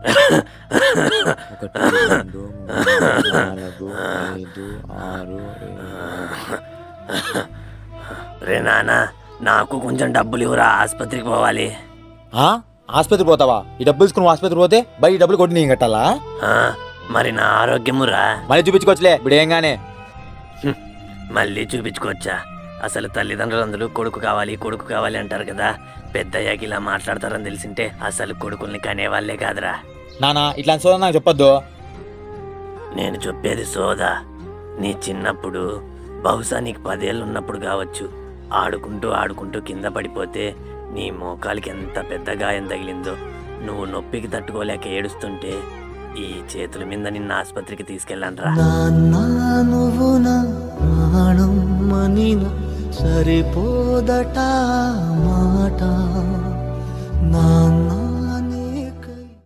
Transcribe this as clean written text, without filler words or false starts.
1 2 3 4 5 6 7 రే నానా, నాకు కొంచెం డబ్బులు ఇవ్వరా, ఆసుపత్రికి పోవాలి. ఆసుపత్రి పోతావా? ఈ డబ్బులు తీసుకుని ఆసుపత్రి పోతే బయట ఈ డబ్బులు కొట్టి నేను కట్టాలా? ఆ, మరి నా ఆరోగ్యమురా? మళ్ళీ చూపించుకోవచ్చులే ఇప్పుడు ఏం గానే. మళ్ళీ చూపించుకోవచ్చా? అసలు తల్లిదండ్రులందరూ కొడుకు కావాలి అంటారు కదా. పెద్దయ్యాకి ఇలా మాట్లాడతారని తెలిసింటే అసలు కొడుకుల్ని కనేవాళ్లే కాదురా. నానా ఇట్లాంటి సోదా నాకు చెప్పొద్దు. నేను చెప్పేది సోదా. నీ చిన్నప్పుడు, బహుశా నీకు 10 ఏళ్ళు ఉన్నప్పుడు కావచ్చు, ఆడుకుంటూ కింద పడిపోతే నీ మోకాలికి ఎంత పెద్ద గాయం తగిలిందో. నువ్వు నొప్పికి తట్టుకోలేక ఏడుస్తుంటే ఈ చేతుల మీద నిన్న ఆసుపత్రికి తీసుకెళ్ళానురా. నువ్వు నా ప్రాణం సరిపోదట మాట, నా